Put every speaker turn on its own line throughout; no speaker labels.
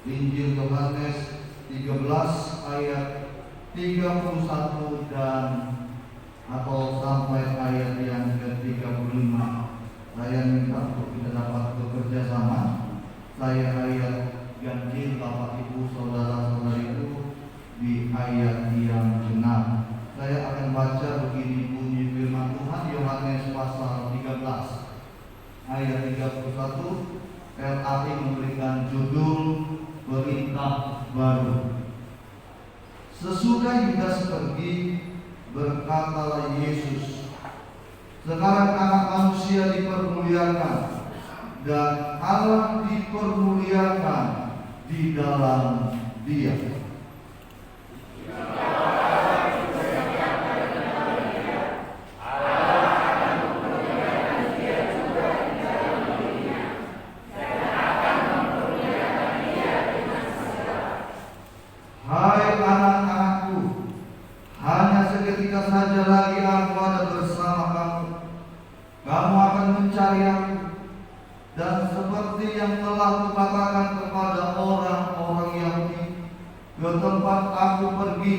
Injil Yohanes 13 ayat 31 dan atau sampai ayat yang ke-35. Saya minta untuk kita dapat bekerja sama. Saya ayat ganjil Bapak Ibu Saudara-saudariku di ayat yang benar. Saya akan baca begini bunyi firman Tuhan, Yohanes pasal 13 ayat 31. LAI memberikan judul Perintah Baru. Sesudah Yudas pergi, berkatalah Yesus, sekarang Anak Manusia dipermuliakan dan Allah dipermuliakan di dalam Dia. Hai anak-anakku, hanya seketika saja lagi aku ada bersama kamu. Kamu akan mencari aku, dan seperti yang telah kukatakan kepada orang-orang Yahudi, ke tempat aku pergi,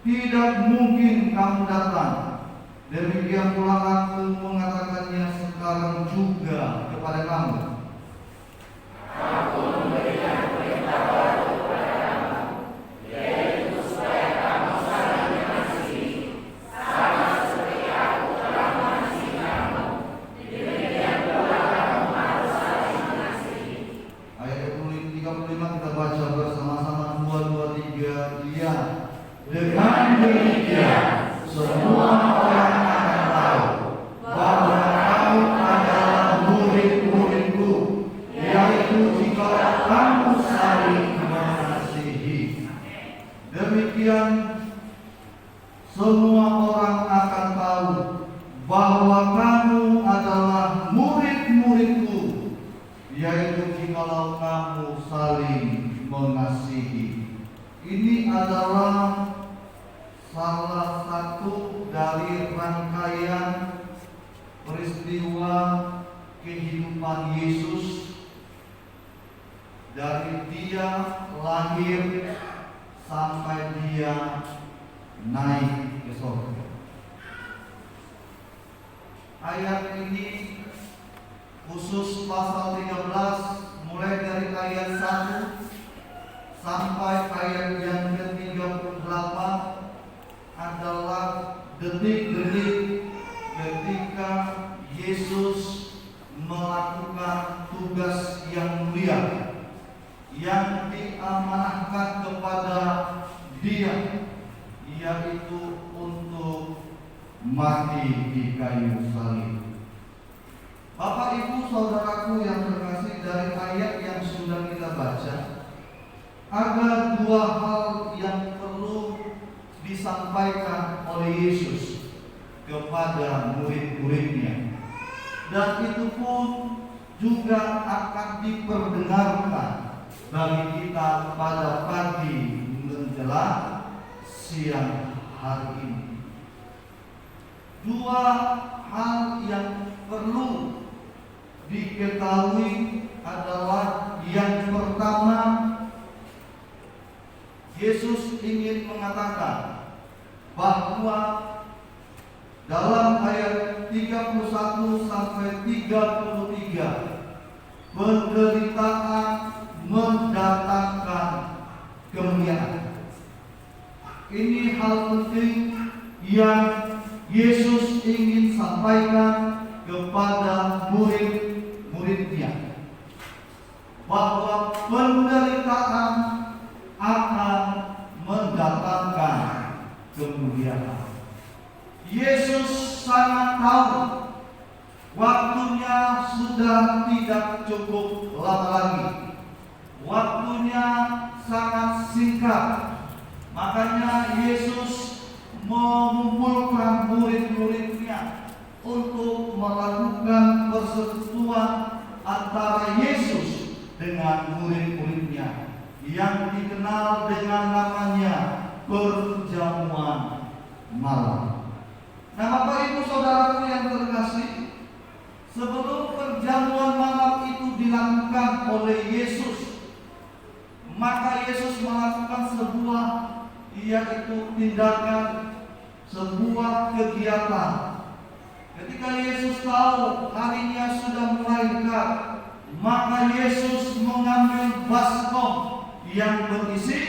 tidak mungkin kamu datang. Demikian pula aku mengatakannya sekarang juga kepada kamu. Aku memberikan perintah baru kepada kamu, yaitu supaya kamu saling mengasihi, sama seperti aku telah mengasihi kamu. Demikian pula kamu harus saling mengasihi. Ayat 35 kita baca bersama-sama, 2, 2, 3, iya. Dengan demikian semua orang akan tahu bahwa kamu adalah murid-muridku, yaitu jika kamu saling mengasihi. Demikian semua orang akan tahu bahwa kamu adalah murid-muridku, yaitu jikalau kamu saling mengasihi. Ini adalah salah satu dari rangkaian peristiwa kehidupan Yesus dari Dia lahir sampai Dia naik ke surga. Ayat ini khusus pasal 13 mulai dari ayat 1 sampai ayat yang ke-38 adalah detik-detik ketika Yesus melakukan tugas yang mulia yang diamanahkan kepada Dia, yaitu untuk mati di kayu salib. Bapak Ibu Saudaraku yang terkasih, dari ayat yang sudah kita baca, ada dua hal yang perlu disampaikan oleh Yesus kepada murid-muridnya, dan itu pun juga akan diperdengarkan bagi kita pada pagi menjelang siang hari ini. Dua hal yang perlu diketahui adalah, yang pertama, Yesus ingin mengatakan bahwa dalam ayat 31 sampai 33, penderitaan mendatangkan kemuliaan. Ini hal penting yang Yesus ingin sampaikan kepada murid-muridnya, bahwa penderitaan akan mendatangkan kemuliaan. Yesus sangat tahu waktunya sudah tidak cukup lama lagi. Waktunya sangat singkat. Makanya Yesus mengumpulkan murid-muridnya untuk melakukan persekutuan antara Yesus dengan murid-muridnya, yang dikenal dengan namanya perjamuan malam. Nah, Bapak Ibu Saudaraku yang terkasih, sebelum perjamuan malam itu dilakukan oleh Yesus, yaitu tindakan sebuah kegiatan. Ketika Yesus tahu harinya sudah mulai dekat, maka Yesus mengambil baskom yang berisi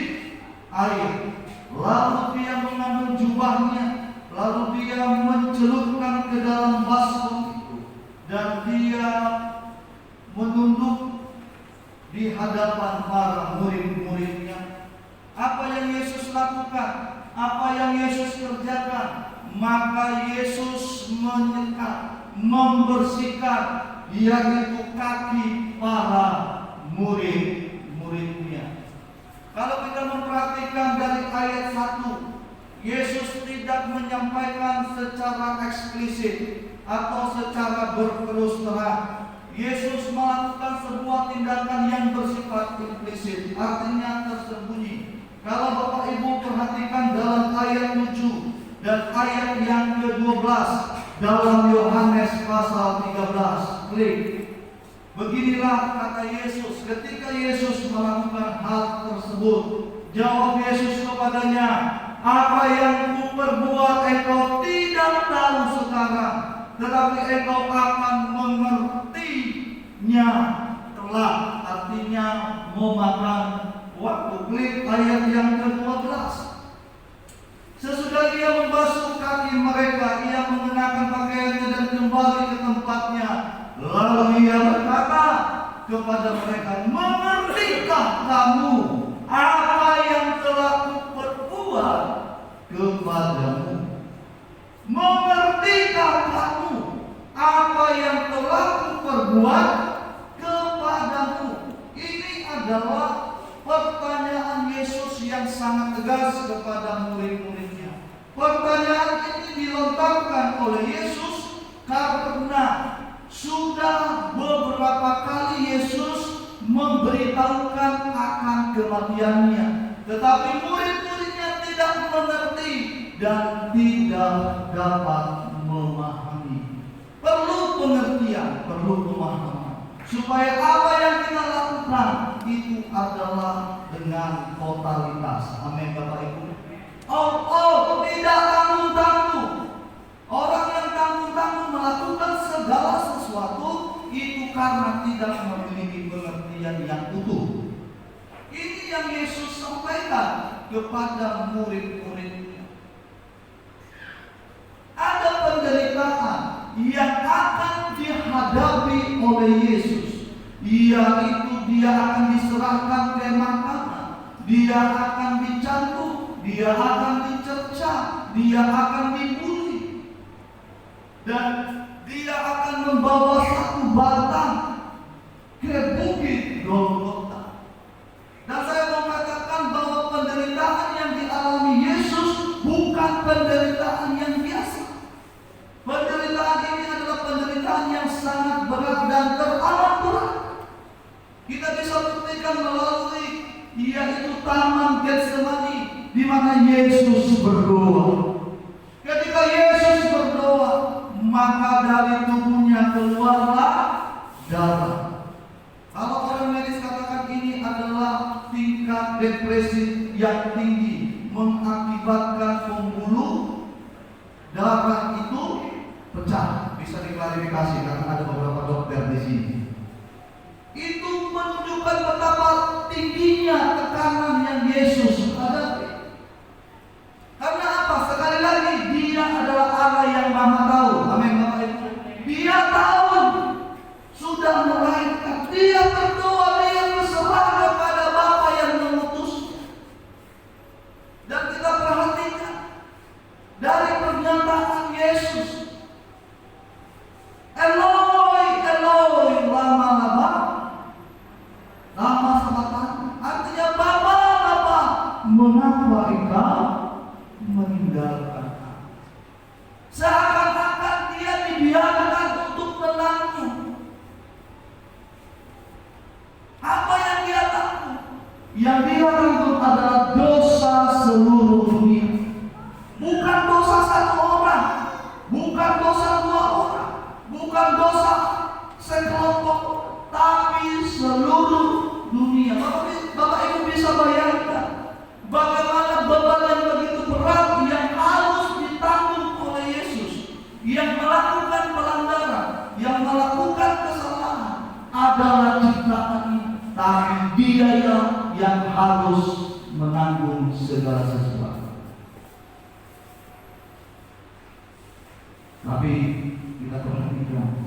air. Lalu dia mengambil jubahnya, lalu dia mencelupkan ke dalam baskom itu, dan dia menunduk di hadapan para murid-muridnya. Apa yang Yesus lakukan? Apa yang Yesus kerjakan? Maka Yesus menyekat, membersihkan, yaitu kaki para murid-muridnya. Kalau kita memperhatikan dari ayat 1, Yesus tidak menyampaikan secara eksplisit atau secara berterus terang. Yesus melakukan sebuah tindakan yang bersifat implisit, artinya tersembunyi. Kalau Bapak Ibu perhatikan dalam ayat 7 dan ayat yang ke-12 dalam Yohanes pasal 13, klik. Beginilah kata Yesus ketika Yesus melakukan hal tersebut. Jawab Yesus kepadanya, apa yang kuperbuat engkau tidak tahu sekarang, tetapi engkau akan mengertinya kelak. Artinya memakan waktu. Klik ayat yang ke-12. Sesudah ia membasuh kaki mereka, ia mengenakan pakaiannya dan kembali ke tempatnya. Lalu ia berkata kepada mereka, mengertikah kamu apa yang telah kuperbuat kepadamu? Mengertikah kamu apa yang telah kuperbuat kepadamu? Ini adalah pertanyaan Yesus yang sangat tegas kepada murid-muridnya. Pertanyaan ini dilontarkan oleh Yesus karena sudah beberapa kali Yesus memberitahukan akan kematiannya, tetapi murid-muridnya tidak mengerti dan tidak dapat memahami. Perlu pengertian, perlu pemahaman, supaya apa yang kita lakukan itu adalah dengan totalitas. Amin Bapak Ibu. Tidak tanggung-tanggung. Orang yang tanggung-tanggung melakukan segala sesuatu itu karena tidak memiliki pengertian yang utuh. Ini yang Yesus sampaikan kepada murid-muridnya. Ada penderitaan yang akan dihadapi oleh Yesus, yaitu dia akan diserahkan ke mahkamah, dia akan dicambuk, dia akan dicerca, dia akan dibuli, dan dia akan membawa satu batang ke bukit Golgota. Dan saya mau katakan bahwa penderitaan yang dialami Yesus bukan penderitaan yang biasa. Penderitaan ini adalah penderitaan yang sangat berat dan teramat berat. Kita bisa buktikan melalui yaitu Taman Getsemani, di mana Yesus berdoa. Ketika Yesus berdoa, maka dari tubuhnya keluarlah darah. Kalau orang medis katakan ini adalah tingkat depresi yang tinggi, mengakibatkan pembuluh darah itu pecah. Bisa diklarifikasi karena ada beberapa dokter di sini. Itu menunjukkan betapa tingginya tekanan yang Yesus hadapi. Karena apa? Sekali lagi, dia adalah Allah yang Maha Tahu. Amin Bapak Ibu. Dia tahu sudah mulai dekat. Dia berdoa, dia berserah kepada Bapa yang mengutus. Dan kita perhatikan dari pernyataan Yesus, Eloi, Eloi, lama sabachthani. Artinya, Bapa, Bapa, mengapa engkau meninggalkan aku? Seakan-akan dia dibiarkan untuk menanggung. Apa yang dia tanggung? Yang dia tanggung adalah dosa seluruh dunia. Bukan dosa satu orang, bukan dosa dua orang, bukan dosa sekelompok, tapi seluruh dunia. Bapak Ibu bisa bayangkan bagaimana beban yang tapi Dia yang harus menanggung segala sesuatu. Tapi kita perhatikan,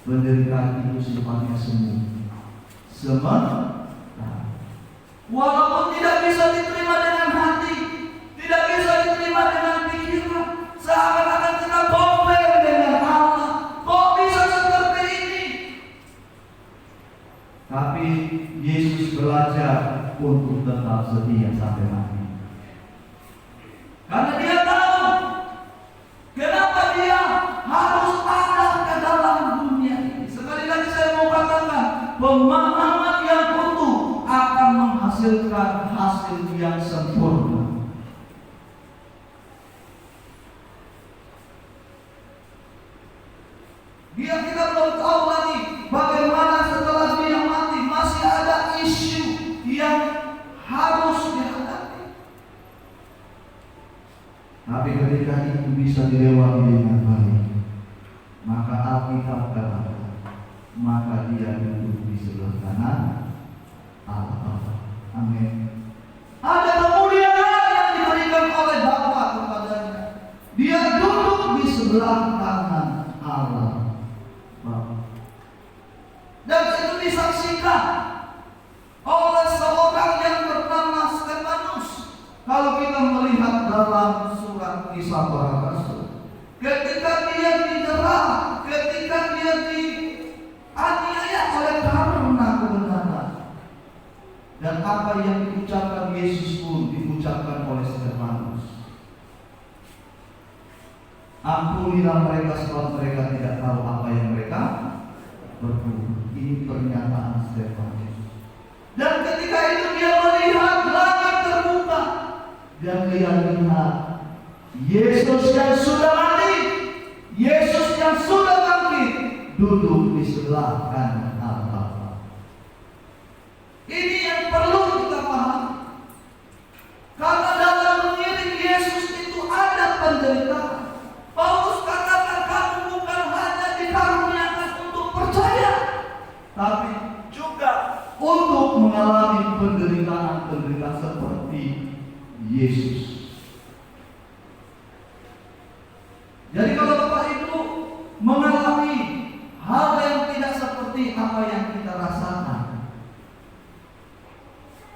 penderitaan itu sifatnya semu. Walaupun tidak bisa diterima dengan hati, tidak bisa diterima dengan pikiran, seakan-akan kita komplain dengan Allah. Kok bisa seperti ini? Tapi Yesus belajar untuk tetap setia sampai mati. Karena Dia tahu kenapa Dia harus ada ke dalam dunia ini. Sekali lagi saya mau katakan, pemahaman yang utuh akan menghasilkan hasil yang sempurna. Dia kita belum tahu lagi bagaimana setelah Dia mati masih ada isu yang harus dihadapi. Tapi ketika itu bisa dilewati dengan baik, maka Alkitab katakan, maka Dia duduk di sebelah kanan Allah. Amin. Ada kemuliaan yang diberikan oleh Bapa kepadanya. Dia duduk di sebelah kanan Allah Bapa. Dan itu disaksikan oleh seorang yang bernama Stefanus. Kalau kita melihat dalam surat Kisah Para Rasul, ketika dia dijerah, ketika dia dianiaya oleh karena kebenaran, dan apa yang diucapkan Yesus pun diucapkan oleh Stefanus. Ampunilah mereka sebab mereka tidak tahu apa yang mereka berbuat. Ini pernyataan Stefanus. Dan ketika itu dia melihat langit terbuka, dan dia lihat Yesus yang sudah mati, Yesus yang sudah bangkit, duduk di sebelah kanan Allah. Ini yang perlu kita pahami. Karena dalam mengiring Yesus itu ada penderitaan. Paulus katakan, kamu bukan hanya dikaruniakan untuk percaya, tapi juga untuk mengalami penderitaan-penderitaan seperti Yesus. Jadi kalau Bapak Ibu mengalami hal yang tidak seperti apa yang kita rasakan,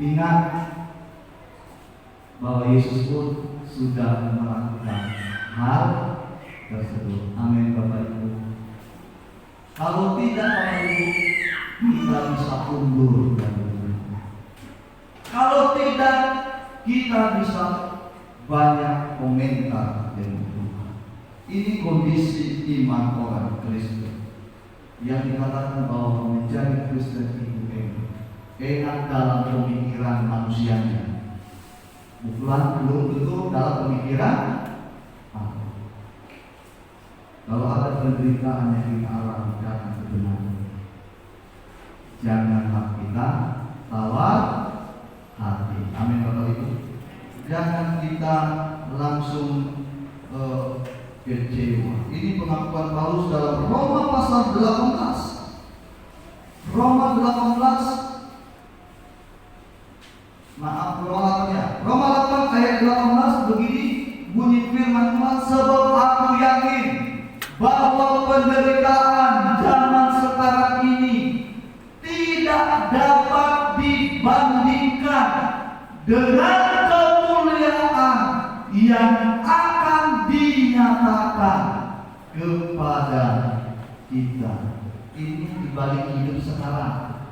ingat bahwa Yesus pun sudah melakukan hal tersebut. Amin Bapak Ibu. Kalau tidak Bapak Ibu, kita bisa undur dan undur. Kalau tidak, kita bisa banyak komentar dan Tuhan. Ini kondisi iman orang Kristen yang dikatakan bahwa menjadi Kristen itu enak dalam pemikiran manusianya, bukan belum tentu dalam pemikiran. Kalau ada penderitaan yang kita alami karena kebenaran, janganlah kita tawar hati. Amin Bapak Ibu. Jangan kita langsung kecewa. Ini pengakuan Paulus dalam Roma pasal 18. Roma 8 ayat 18 begini bunyi firman Tuhan, sebab aku yakin bahwa penderitaan zaman sekarang ini tidak dapat dibandingkan dengan kemuliaan yang akan dinyatakan kepada kita. Ini dibalik hidup sekarang.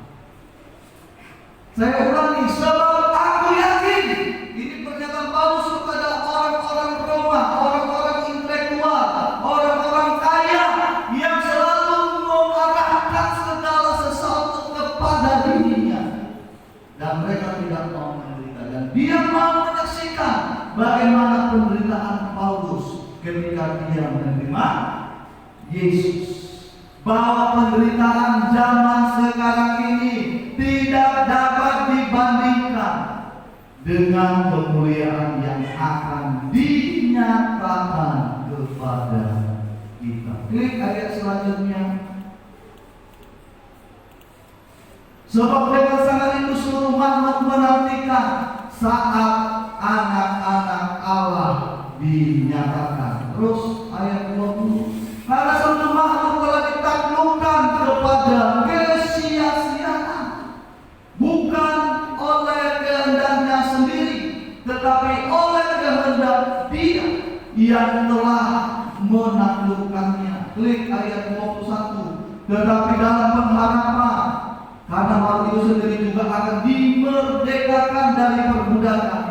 Saya ulangi, sebab aku yakin. Ini pernyataan Paulus kepada orang-orang Roma, orang-orang intelektual, orang-orang kaya yang selalu mengarahkan segala sesuatu kepada dirinya, dan mereka tidak mau menderita. Dan dia mau menyaksikan bagaimana penderitaan Paulus ketika dia menerima Yesus. Bahwa penderitaan zaman sekarang ini tidak dapat dibandingkan dengan kemuliaan yang akan dinyatakan kepada kita. Klik ayat selanjutnya. Sebab dengan sangat rindu seluruh makhluk menantikan saat anak-anak Allah dinyatakan. Terus ayat 20, karena seluruh makhluk telah ditaklukkan kepada kesia-siaan, bukan oleh kehendaknya sendiri, tetapi oleh kehendak Dia yang telah menaklukkannya. Klik ayat 21. Tetapi dalam pengharapan, karena hal itu sendiri juga akan dimerdekakan dari perbudakan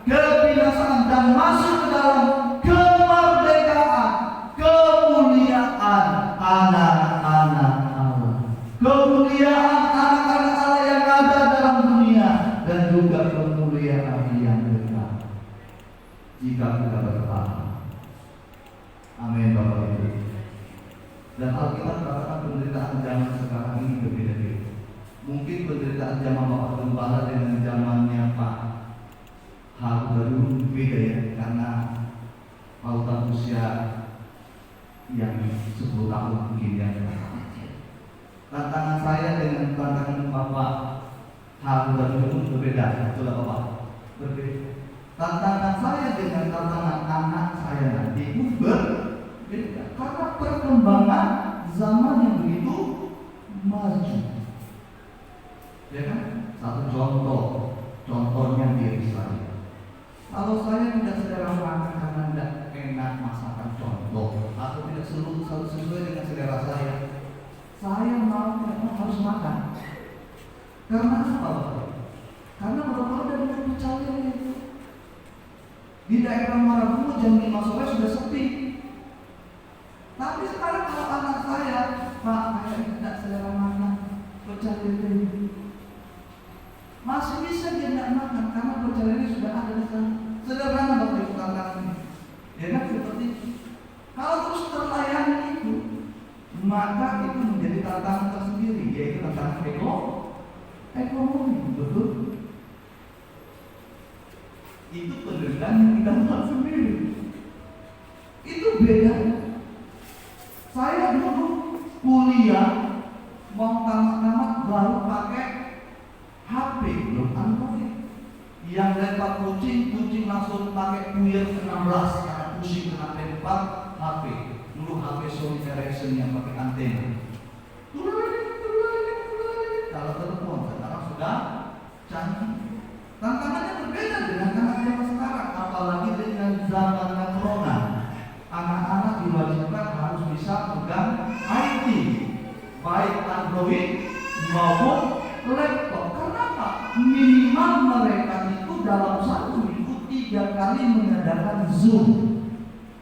kebinasaan dan masuk ke dalam kemerdekaan kemuliaan anak-anak Allah. Kemuliaan anak-anak Allah yang ada dalam dunia dan juga kemuliaan yang dekat jika kita bertahan. Amin Bapak Ibu. Dan Alkitab katakan penderitaan zaman sekarang ini berbeda-beda. Mungkin penderitaan zaman Bapak Gembala dengan zamannya Pak Harun beda ya, karena pautan usia yang 10 tahun mungkin ya. Tantangan saya dengan tantangan Bapak Harun pun berbeda, betul Bapak? Berbeda. Tantangan saya dengan tantangan anak saya nanti pun berbeda, karena perkembangan zaman yang begitu maju. Ya kan? Satu contohnya diri saya. Kalau saya tidak selera makan karena tidak enak masakan contoh, atau tidak selalu sesuai dengan selera saya mau harus makan. Karena apa? Karena Bapak dan Ibu percaya itu. Di daerah Marabu jam 5 sore sudah sepi. Tapi sekarang kalau anak saya, Pak, saya tidak selera makan, percaya itu. Masih bisa dia tidak makan karena percaya ini sudah ada di sana. Sederhana Bapak Ibu tantangannya. Ya kan seperti itu. Kalau terus terlayani itu, maka itu menjadi tantangan tersendiri, yaitu tantangan ekonomi, betul? Itu penderitaan yang kita buat sendiri. Itu beda. Saya dulu kuliah mau tamat-tamat baru pakai HP, belum Android. Yang lempar kucing langsung pakai Puyer 16 karena pusing kena lempar HP. Dulu HP Sony Ericsson yang pakai antena. Kalau telepon sekarang sudah canggih. Tantangannya berbeda dengan anak zaman sekarang, apalagi dengan zaman corona. Anak-anak diwajibkan harus bisa pegang IT, baik Android maupun laptop. Kenapa? Minimal mereka itu dalam 1 minggu 3 kali mengadakan Zoom.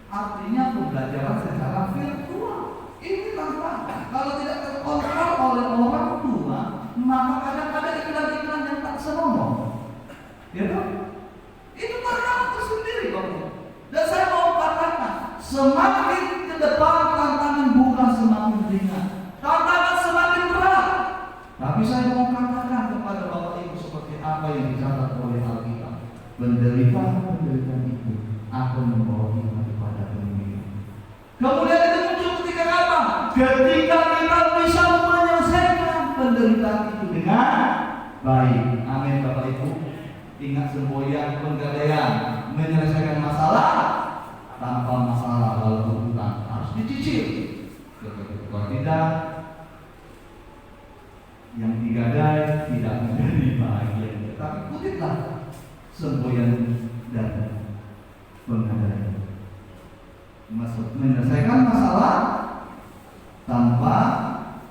Artinya pembelajaran secara virtual. Ini tantangan. Kalau tidak terkontrol oleh orang tua, maka kadang-kadang iklan-iklan yang tak senonoh. Ya kan? Itu tantangan tersendiri Bapak. Dan saya mau katakan, semakin ke depan tantangan bukan semakin ringan, tantangan semakin berat. Tapi saya mau katakan kepada Bapak Ibu seperti apa yang dicatat oleh Alkitab. Penderitaan itu akan membawa kita kepada kemuliaan. Kemuliaan itu muncul ketika apa? Ketika kita bisa menyelesaikan penderitaan itu dengan baik. Amin Bapak Ibu. Ingat semboyan penggadaian, menyelesaikan masalah tanpa masalah lalu hutang harus dicicil. Kalau tidak, yang digadai tidak menjadi bahagia. Tapi kutiplah semboyan dan penggadaian. Menyelesaikan masalah tanpa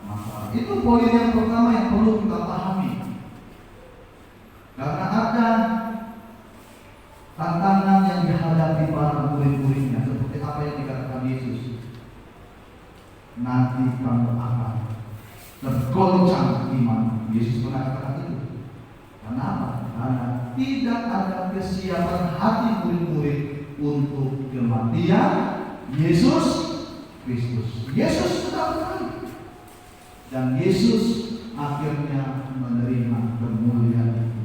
masalah. Itu poin yang pertama yang perlu kita pahami. Karena ada tantangan yang dihadapi para murid-muridnya, seperti apa yang dikatakan Yesus. Nanti kamu akan tergoncang iman. Yesus mengatakan itu. Kenapa? Karena tidak ada kesiapan hati murid-murid untuk kematian Yesus Kristus. Yesus sudah berkali, dan Yesus akhirnya menerima kemuliaan itu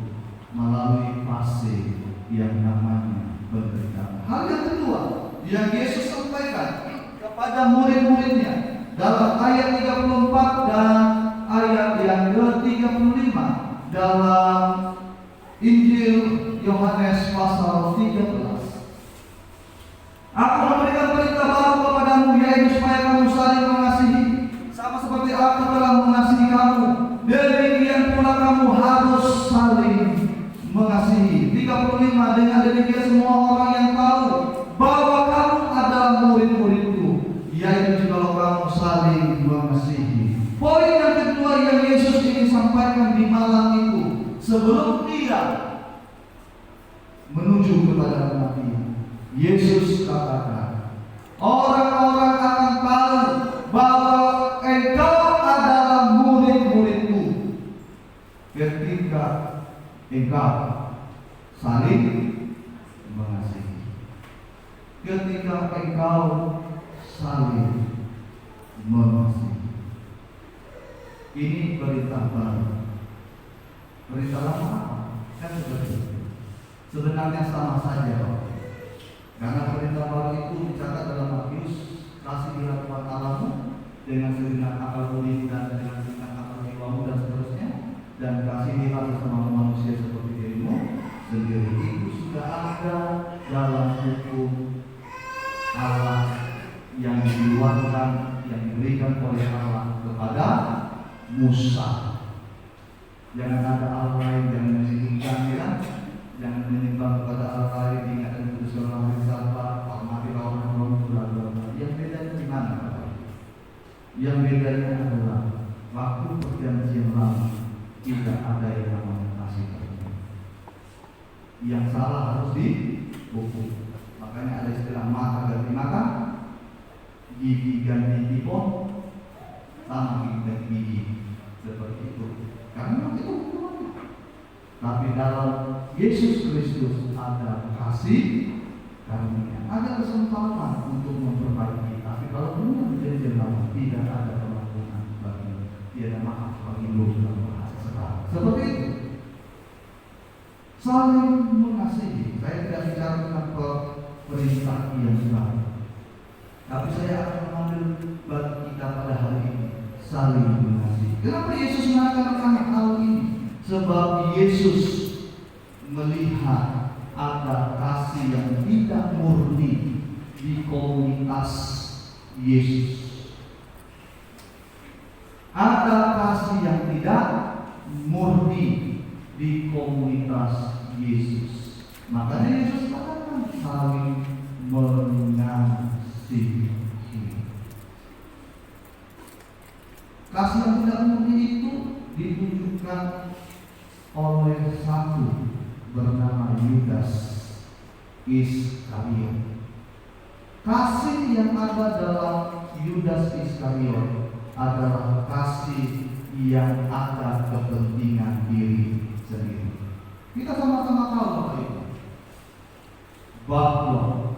melalui fase yang namanya penderitaan. Hal yang kedua yang Yesus sampaikan kepada murid-muridnya dalam ayat 34 dan ayat yang ke-35, dalam Injil Yohanes pasal 13. Aku memberikan perintah baru kepadamu, yaitu supaya kamu saling mengasihi, sama seperti aku telah mengasihi kamu. Demikian pula kamu harus saling mengasihi. 35. Dengan demikian semua orang yang tahu bahwa kamu adalah murid-muridku, yaitu jikalau kamu saling mengasihi. Poin yang kedua yang Yesus ingin sampaikan di malam itu, sebelum dia menuju kepada kematian, Yesus katakan, orang-orang akan tahu bahwa engkau adalah murid-muridku ketika engkau saling mengasihi. Ketika engkau saling mengasihi. Ini perintah baru. Perintah lama apa? Kan seperti itu. Sebenarnya sama saja, Pak. Karena perintah baru itu dicatat dalam Matius, kasihlah Tuhan Allahmu dengan segenap akal budi dan dengan segenap akal jiwamu dan seterusnya, dan kasihilah sesama manusia seperti dirimu sendiri. Itu sudah ada dalam hukum Allah yang diluarkan, yang diberikan oleh Allah kepada Musa. Jangan ada Allah lain, jangan menyembahkan, ya. Jangan menyembah kepada Allah lain, ingat dan putuskan hari Sabat, hormati lawan orang. Yang bedanya di mana? Yang bedanya adalah waktu perjanjian lama tidak ada yang namanya kasih karunia. Yang salah harus dihukum. Makanya ada istilah mata ganti mata, gigi ganti tipon, sama gigi ganti gigi. Seperti itu. Karena itu hukumannya. Tapi dalam Yesus Kristus ada kasih karunia, ada kesempatan untuk memperbaiki. Tapi kalau dunia perjanjian lama tidak ada pengampunan bagi, tidak ada maaf bagi dosa bahasa sekarang. Seperti itu. Saling mengasihi. Saya tidak bicara tentang perintah yang baru, tapi saya akan mengambil bagi kita pada hari ini, saling mengasihi. Kenapa Yesus mengatakan hal ini? Sebab Yesus melihat ada kasih yang tidak murni di komunitas Yesus. Ada kasih yang tidak murni di komunitas Yesus. Makanya Yesus katakan saling mengasihi. Kasih yang tidak murni itu ditunjukkan oleh satu bernama Yudas Iskariot. Kasih yang ada dalam Yudas Iskariot adalah kasih yang ada kepentingan diri sendiri. Kita sama-sama tahu Bapak Ibu, bahwa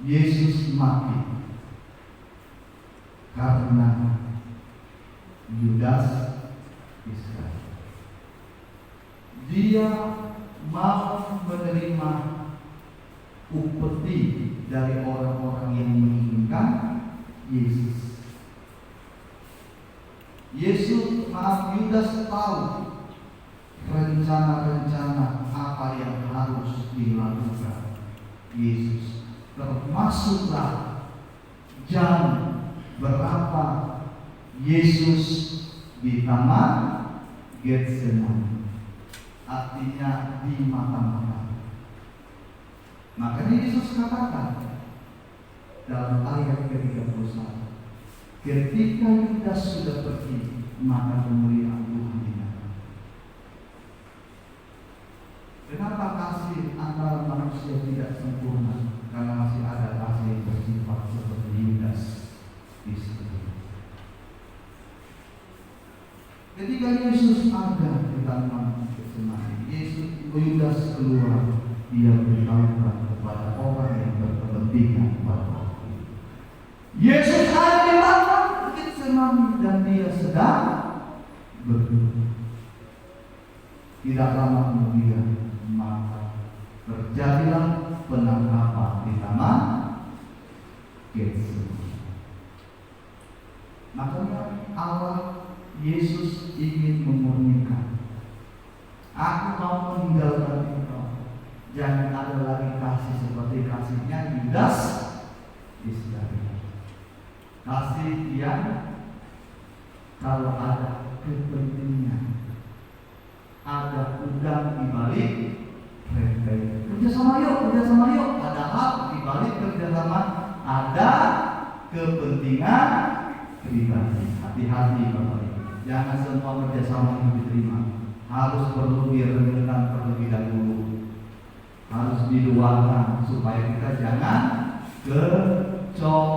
Yesus mati karena Yudas Iskariot. Dia mau menerima upeti dari orang-orang yang menginginkan Yesus. Yudas tahu rencana-rencana apa yang harus dilakukan Yesus. Termasuklah jam berapa Yesus di taman Getsemani, artinya di mata-mata. Makanya Yesus katakan dalam ayat ke-31, ketika Yudas sudah pergi, maka kemuliaan Tuhan dinyatakan. Kenapa kasih antara manusia tidak sempurna? Karena masih ada kasih yang bersifat seperti Yudas Iskariot. Ketika Yesus ada di taman Getsemani, Yudas keluar, dia beritahukan kepada orang yang berkepentingan bahwa Yesus ada di taman Getsemani dan dia sedang berdoa. Tidak lama kemudian maka terjadilah penangkapan di taman Getsemani. Makanya Allah Yesus ingin memurnikan. Aku mau meninggalkan engkau. Jangan ada lagi kasih seperti kasihnya Yudas Iskariot. Kasih yang kalau ada kepentingan, ada udang di balik rempeyek. Kerjasama yuk. Padahal di balik kerjasama ada kepentingan pribadi. Hati-hati Bapak Ibu. Jangan semua kerjasama yang diterima. Harus perlu direnungkan terlebih dahulu. Harus diluangkan supaya kita jangan kecolongan.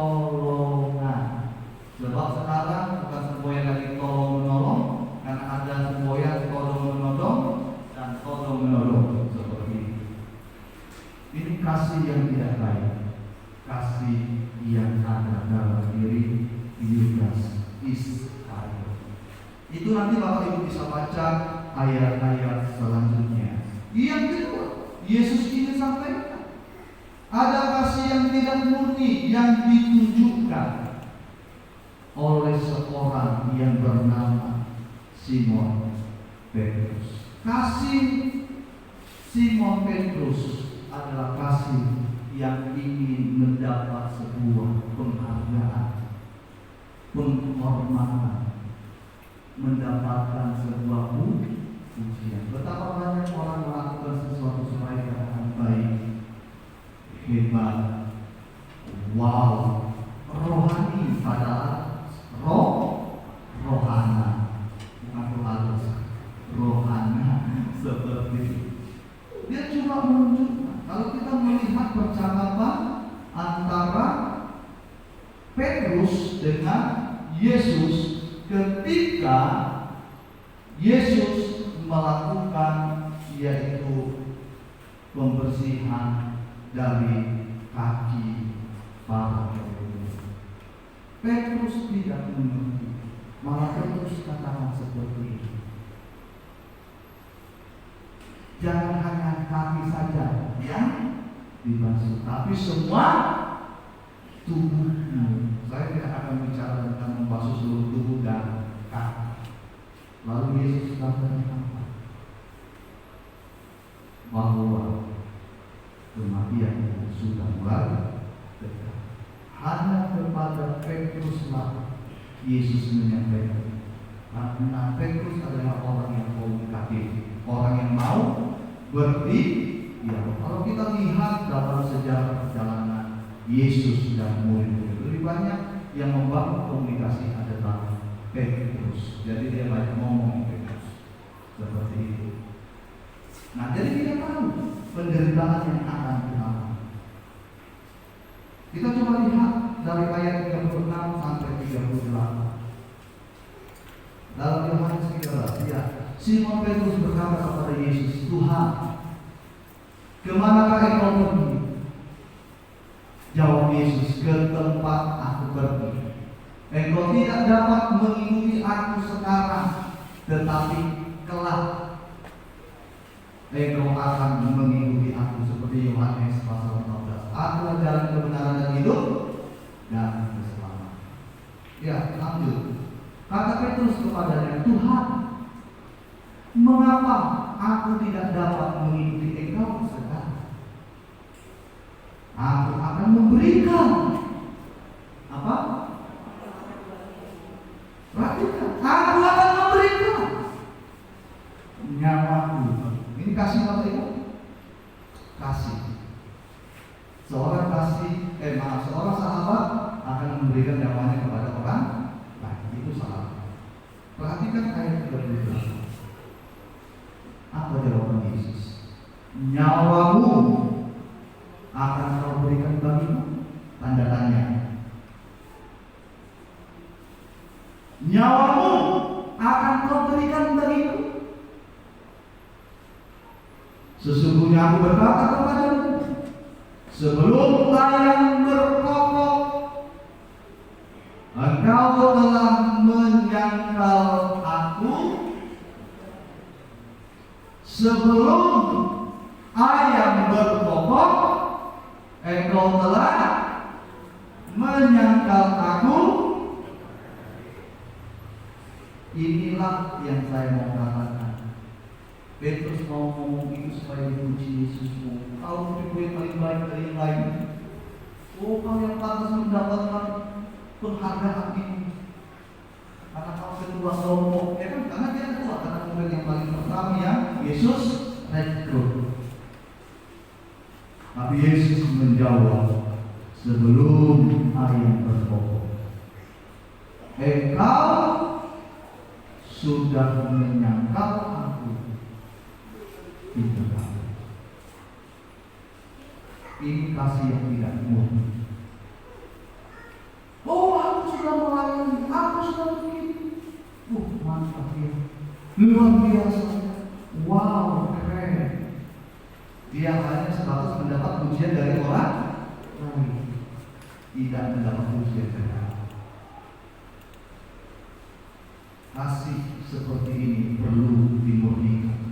Sebab sekarang bukan semboyan lagi tolong menolong, karena ada semboyan tolong menolong dan tolong menolong seperti ini. Ini kasih yang tidak baik, kasih yang ada dalam diri Yudas Iskariot. Itu nanti Bapak Ibu bisa baca ayat-ayat selanjutnya. Yang kedua, Yesus ingin sampaikan ada kasih yang tidak murni yang ditunjukkan oleh seorang yang bernama Simon Petrus. Kasih Simon Petrus adalah kasih yang ingin mendapat sebuah penghargaan, penghormatan, mendapatkan sebuah pujian. Betapa banyak orang melakukan sesuatu supaya dikatakan baik, hebat, wow, rohani, padahal rohana, bukan rohalus, rohana seperti itu. Dia cuma menunjukkan. Kalau kita melihat percakapan antara Petrus dengan Yesus ketika Yesus melakukan yaitu pembersihan dari kaki para murid. Petrus tidak mengerti, malah Petrus katakan seperti ini. Jangan hanya kaki saja yang dibasuh, tapi semua tubuhmu. Saya tidak akan bicara tentang membasuh seluruh tubuh dan kaki. Lalu Yesus katakan apa? Bahwa kematian sudah mulai dekat. Hanya kepada Petruslah Yesus menyampaikan. Karena Petrus adalah orang yang komunikatif, orang yang mau berdialog. Kalau kita lihat dalam sejarah perjalanan Yesus dan murid-murid, lebih banyak yang membangun komunikasi adalah Petrus. Jadi dia banyak ngomong Petrus seperti itu. Nah, jadi kita tahu penderitaan yang akan dialami. Kita coba lihat dari ayat 36 sampai 38. Dalam Yohanes 13, ya, Simon Petrus berkata kepada Yesus, Tuhan, kemanakah engkau pergi? Jawab Yesus, ke tempat aku pergi. Engkau tidak dapat mengikuti aku sekarang, tetapi kelak engkau akan mengikuti aku, seperti Yohanes pasal 14. Akulah jalan kebenaran dan hidup dan keselamatan. Ya, lanjut. Kata Petrus kepadanya, Tuhan, mengapa aku tidak dapat mengikuti engkau sekarang? Aku akan memberikan apa? Perhatikan, aku akan memberikan nyawaku. Ini kasih apa itu? Kasih. Seorang sahabat akan memberikan nyawanya kepada orang lain. Itu sahabat. Perhatikan ayat 13. Apa jawaban Yesus? Nyawamu akan kau berikan bagimu? Tanda tanya. Nyawamu akan kau berikan bagiku? Sesungguhnya aku berkata kepadamu, sebelum layang berkokok, engkau telah menyangkal aku. Sebelum ayam berkokok, engkau telah menyangkal aku. Inilah yang saya mau katakan. Petrus mau ngomong itu supaya dipuji Yesus. Kau itu yang paling baik dari yang lain. Oh, kau yang pantas mendapatkan penghargaan ini. Karena kau ketua kelompok, ya kan? Karena dia ketua, karena murid yang paling pertama yang Yesus rekrut. Tapi Yesus menjawab sebelum ayam berkokok, engkau sudah menyangkal aku itu kamu. Ini kasih yang tidak murni. Oh, aku sudah melayani, aku sudah begini. Mantap ya, luar biasa. Wow, keren. Dia hanya sebatas mendapat pujian dari orang lain, tidak mendapat pujian dari Allah. Kasih seperti ini perlu dimurnikan.